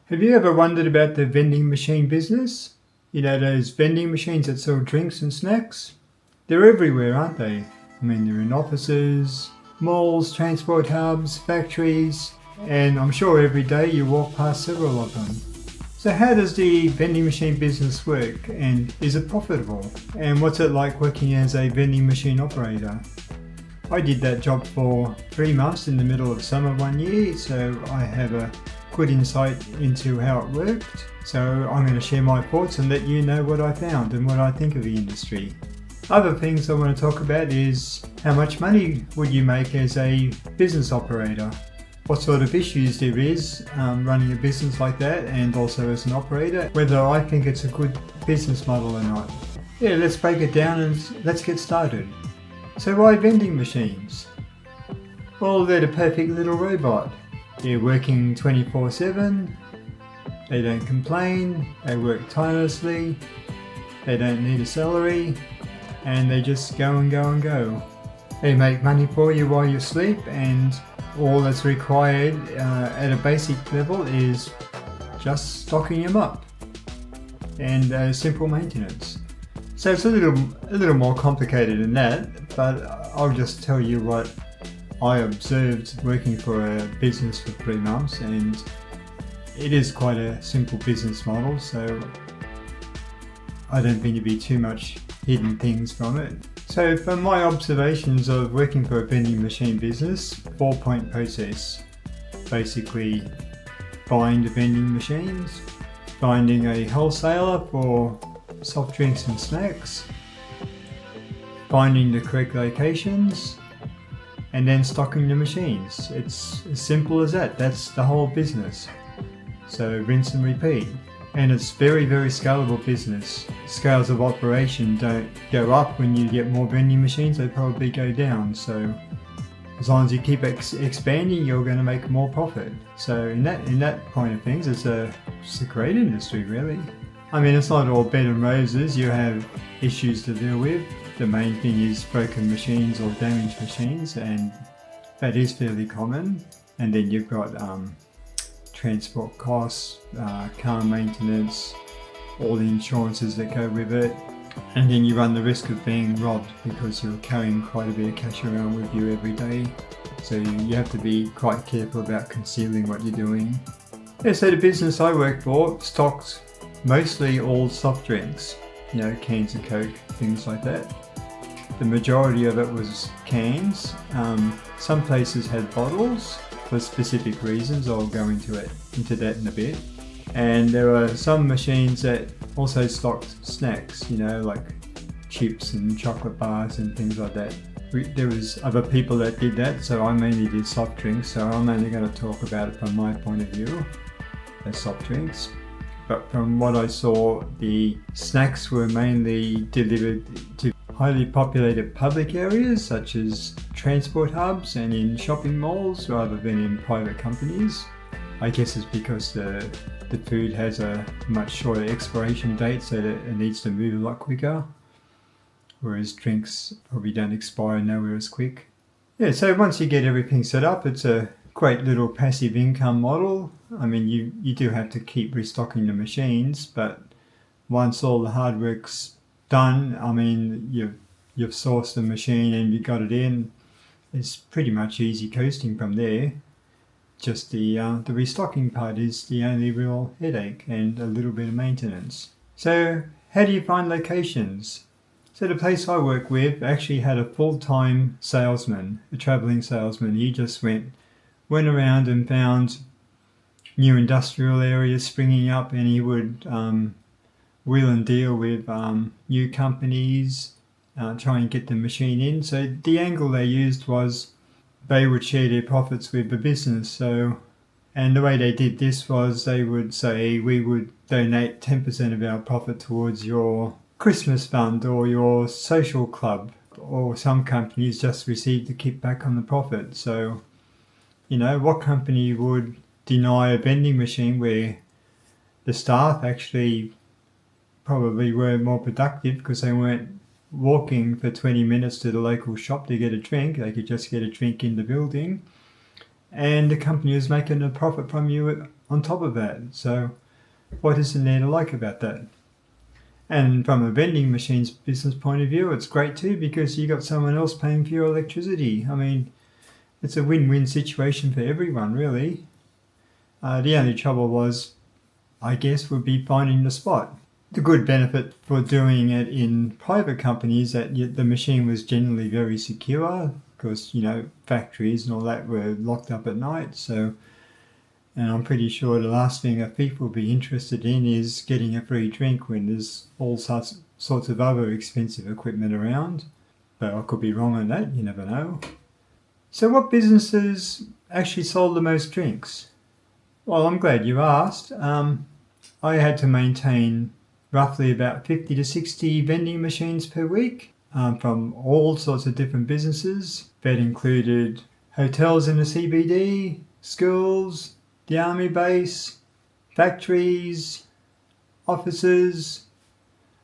Have you ever wondered about the vending machine business? You know, those vending machines that sell drinks and snacks? They're everywhere, aren't they? I mean, they're in offices, malls, transport hubs, factories, and I'm sure every day you walk past several of them. So how does the vending machine business work, and is it profitable? And what's it like working as a vending machine operator? I did that job for 3 months in the middle of summer one year, so I have a good insight into how it worked. So I'm going to share my thoughts and let you know what I found and what I think of the industry. Other things I want to talk about is how much money would you make as a business operator? What sort of issues there is running a business like that, and also as an operator, whether I think it's a good business model or not. Yeah, let's break it down and let's get started. So why vending machines? Well, they're the perfect little robot. They're working 24/7, they don't complain, they work tirelessly, they don't need a salary, and they just go and go and go. They make money for you while you sleep, and all that's required at a basic level is just stocking them up and simple maintenance. So it's a little more complicated than that, but I'll just tell you what I observed working for a business for 3 months, and it is quite a simple business model, so I don't think there'd be too much hidden things from it. So from my observations of working for a vending machine business, 4-point process. Basically buying the vending machines, finding a wholesaler for soft drinks and snacks, finding the correct locations, and then stocking the machines. It's as simple as that. That's the whole business. So rinse and repeat. And it's very, very scalable business. Scales of operation don't go up when you get more vending machines, they probably go down. So as long as you keep expanding, you're going to make more profit. So in that point of things, it's a great industry, really. I mean, it's not all bed and roses. You have issues to deal with. The main thing is broken machines or damaged machines, and that is fairly common. And then you've got transport costs, car maintenance, all the insurances that go with it. And then you run the risk of being robbed because you're carrying quite a bit of cash around with you every day. So you have to be quite careful about concealing what you're doing. Yeah, so the business I work for stocks mostly all soft drinks, you know, cans of Coke, things like that. The majority of it was cans. Some places had bottles for specific reasons. I'll go into that in a bit. And there were some machines that also stocked snacks, you know, like chips and chocolate bars and things like that. There was other people that did that, so I mainly did soft drinks, so I'm only going to talk about it from my point of view as soft drinks. But from what I saw, the snacks were mainly delivered to highly populated public areas such as transport hubs and in shopping malls rather than in private companies. I guess it's because the food has a much shorter expiration date, so that it needs to move a lot quicker, whereas drinks probably don't expire nowhere as quick. Yeah, so once you get everything set up, it's a great little passive income model. I mean, you do have to keep restocking the machines, but once all the hard work's done, I mean, you've sourced the machine and you got it in, it's pretty much easy coasting from there. Just the restocking part is the only real headache, and a little bit of maintenance. So how do you find locations? So the place I work with actually had a full-time salesman, a travelling salesman. He just went around and found new industrial areas springing up, and he would wheel and deal with new companies, try and get the machine in. So the angle they used was they would share their profits with the business. So, and the way they did this was they would say, we would donate 10% of our profit towards your Christmas fund or your social club, or some companies just received the kickback on the profit. So, you know, what company would deny a vending machine where the staff actually probably were more productive because they weren't walking for 20 minutes to the local shop to get a drink? They could just get a drink in the building, and the company was making a profit from you on top of that. So what isn't there to like about that? And from a vending machines business point of view, it's great too, because you got someone else paying for your electricity. I mean, it's a win-win situation for everyone, really. The only trouble was, I guess, would be finding the spot. The good benefit for doing it in private companies that the machine was generally very secure, because, factories and all that were locked up at night. So, and I'm pretty sure the last thing a thief will be interested in is getting a free drink when there's all sorts of other expensive equipment around. But I could be wrong on that, you never know. So what businesses actually sold the most drinks? Well, I'm glad you asked. I had to maintain roughly about 50 to 60 vending machines per week from all sorts of different businesses. That included hotels in the CBD, schools, the army base, factories, offices,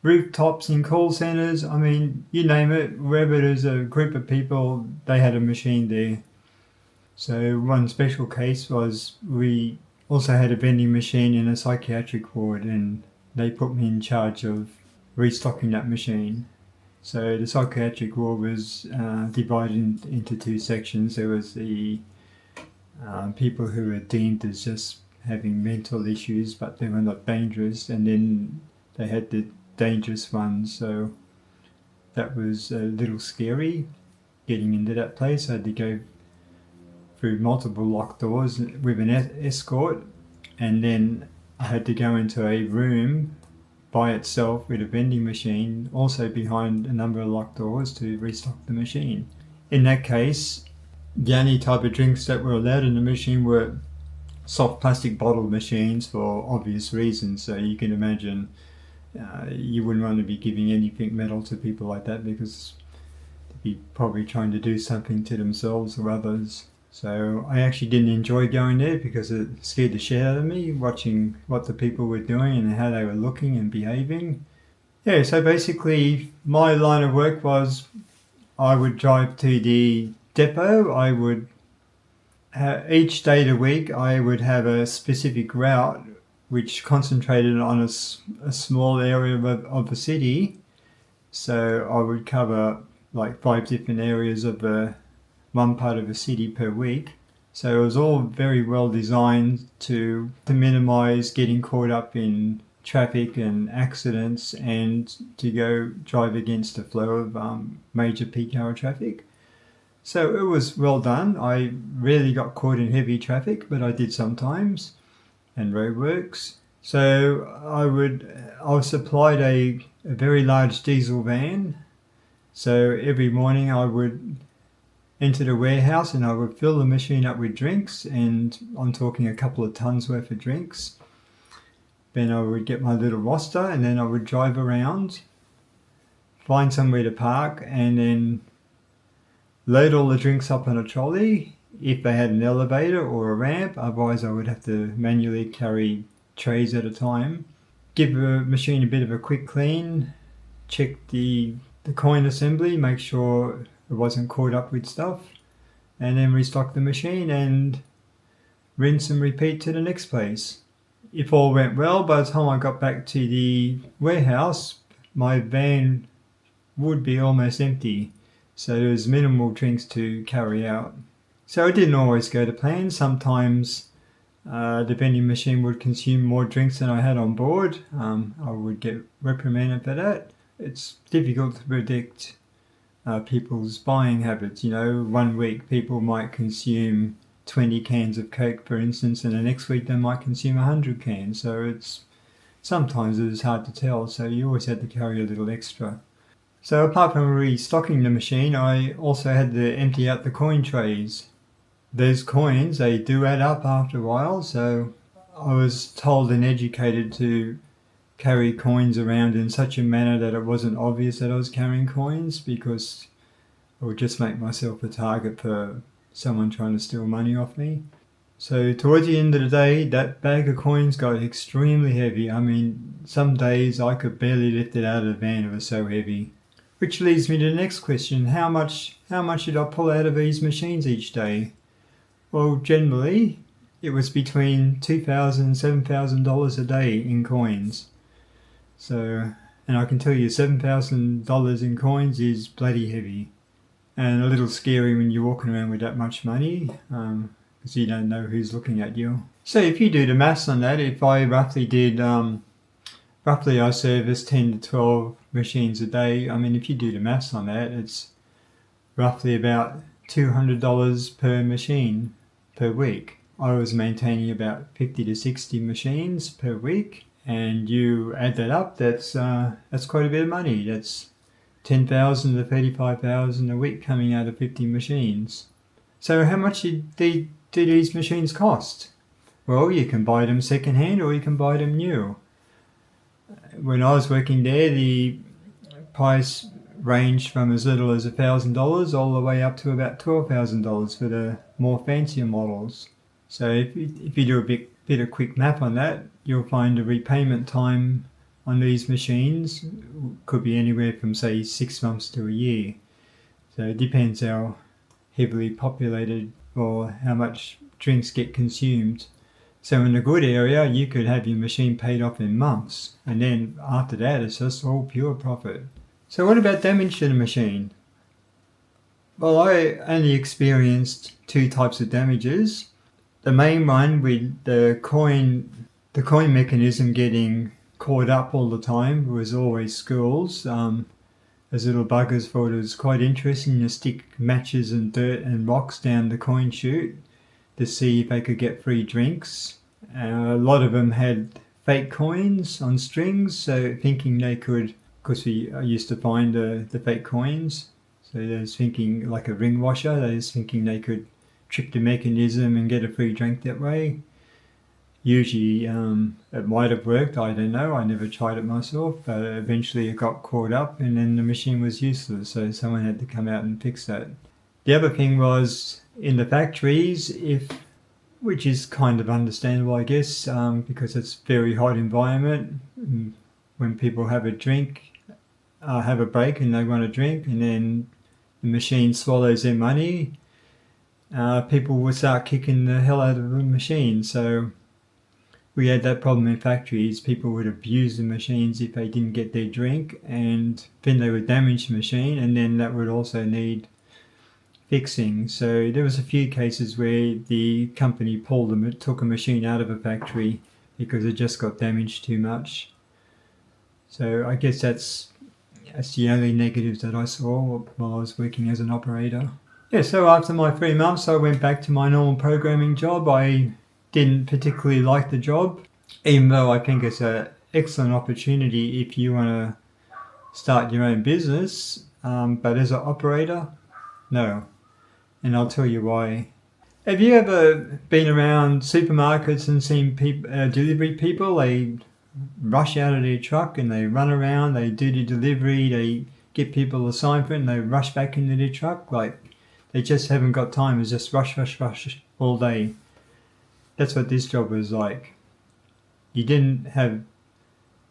rooftops in call centres. I mean, you name it, wherever there's a group of people, they had a machine there. So one special case was we also had a vending machine in a psychiatric ward, and they put me in charge of restocking that machine. So the psychiatric ward was divided into two sections. There was the people who were deemed as just having mental issues, but they were not dangerous, and then they had the dangerous ones. So that was a little scary getting into that place. I had to go through multiple locked doors with an escort, and then I had to go into a room by itself with a vending machine, also behind a number of locked doors, to restock the machine. In that case, the only type of drinks that were allowed in the machine were soft plastic bottle machines for obvious reasons. So you can imagine you wouldn't want to be giving anything metal to people like that, because they'd be probably trying to do something to themselves or others. So I actually didn't enjoy going there, because it scared the shit out of me, watching what the people were doing and how they were looking and behaving. Yeah, so basically my line of work was I would drive to the depot. I would each day of the week I would have a specific route which concentrated on a small area of the city. So I would cover like 5 different areas of one part of the city per week. So it was all very well designed to minimize getting caught up in traffic and accidents, and to go drive against the flow of major peak hour traffic. So it was well done. I rarely got caught in heavy traffic, but I did sometimes, and roadworks. So I was supplied a very large diesel van. So every morning I would enter the warehouse and I would fill the machine up with drinks, and I'm talking a couple of tons worth of drinks. Then I would get my little roster, and then I would drive around, find somewhere to park, and then load all the drinks up on a trolley if they had an elevator or a ramp. Otherwise I would have to manually carry trays at a time. Give the machine a bit of a quick clean, check the coin assembly, make sure it wasn't caught up with stuff, and then restock the machine and rinse and repeat to the next place. If all went well, by the time I got back to the warehouse, my van would be almost empty. So there was minimal drinks to carry out. So it didn't always go to plan. Sometimes the vending machine would consume more drinks than I had on board. I would get reprimanded for that. It's difficult to predict people's buying habits. 1 week people might consume 20 cans of Coke, for instance, and the next week they might consume 100 cans. So sometimes it's hard to tell. So you always had to carry a little extra. So apart from restocking the machine, I also had to empty out the coin trays. Those coins, they do add up after a while, so I was told and educated to carry coins around in such a manner that it wasn't obvious that I was carrying coins, because it would just make myself a target for someone trying to steal money off me. So towards the end of the day, that bag of coins got extremely heavy. I mean, some days I could barely lift it out of the van, it was so heavy. Which leads me to the next question. How much did I pull out of these machines each day? Well, generally, it was between $2,000 and $7,000 a day in coins. So, and I can tell you $7,000 in coins is bloody heavy. And a little scary when you're walking around with that much money, because you don't know who's looking at you. So if you do the maths on that, if I roughly did, roughly I service 10 to 12 machines a day. I mean, if you do the maths on that, it's roughly about $200 per machine per week. I was maintaining about 50 to 60 machines per week, and you add that up, that's quite a bit of money. That's 10,000 to 35,000 a week coming out of 50 machines. So how much do these machines cost? Well, you can buy them secondhand or you can buy them new. When I was working there, the price ranged from as little as $1,000 all the way up to about $12,000 for the more fancier models. So if you do a bit of quick math on that, you'll find the repayment time on these machines could be anywhere from, say, 6 months to a year. So it depends how heavily populated or how much drinks get consumed. So in a good area, you could have your machine paid off in months, and then after that, it's just all pure profit. So what about damage to the machine? Well, I only experienced 2 types of damages. The main one with the coin mechanism getting caught up all the time was always schools. As little buggers thought it was quite interesting to stick matches and dirt and rocks down the coin chute to see if they could get free drinks. A lot of them had fake coins on strings, so thinking they could, because I used to find the fake coins, so they was thinking like a ring washer, they was thinking they could trick the mechanism and get a free drink that way. Usually it might have worked, I don't know, I never tried it myself, but eventually it got caught up and then the machine was useless, so someone had to come out and fix that. The other thing was in the factories, which is kind of understandable, I guess, because it's a very hot environment. When people have a drink, have a break and they want a drink, and then the machine swallows their money, people would start kicking the hell out of the machine. So we had that problem in factories. People would abuse the machines if they didn't get their drink, and then they would damage the machine, and then that would also need fixing. So there was a few cases where the company took a machine out of a factory because it just got damaged too much. So I guess that's the only negatives that I saw while I was working as an operator. Yeah, so after my 3 months I went back to my normal programming job. I didn't particularly like the job, even though I think it's an excellent opportunity if you want to start your own business, but as an operator, no. And I'll tell you why. Have you ever been around supermarkets and seen delivery people? They rush out of their truck and they run around, they do the delivery, they get people assigned for it and they rush back into their truck. Like they just haven't got time, it's just rush all day. That's what this job was like. You didn't have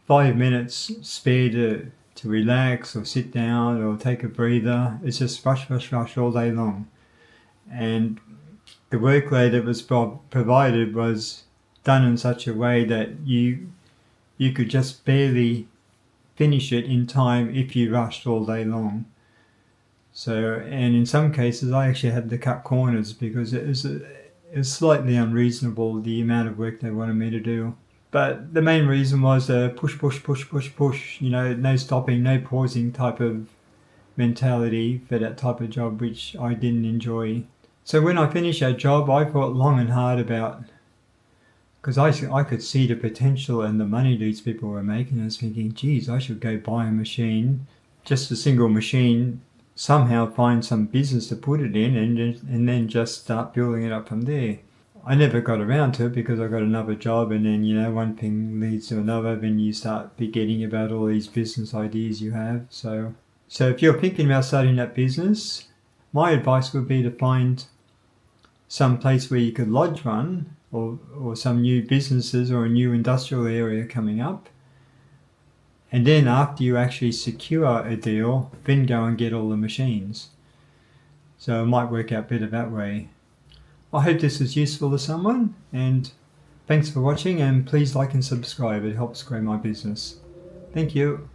5 minutes spare to relax or sit down or take a breather. It's just rush all day long. And the workload that was provided was done in such a way that you could just barely finish it in time if you rushed all day long. So, and in some cases I actually had to cut corners because it was slightly unreasonable the amount of work they wanted me to do. But the main reason was a push, no stopping, no pausing type of mentality for that type of job, which I didn't enjoy. So when I finished that job, I thought long and hard about, because I could see the potential and the money these people were making. I was thinking, geez, I should go buy a machine, just a single machine, somehow find some business to put it in and then just start building it up from there. I never got around to it because I got another job, and then, one thing leads to another, then you start forgetting about all these business ideas you have. So if you're thinking about starting that business, my advice would be to find some place where you could lodge one, or some new businesses or a new industrial area coming up. And then after you actually secure a deal, then go and get all the machines. So it might work out better that way. I hope this was useful to someone, and thanks for watching, and please like and subscribe. It helps grow my business. Thank you.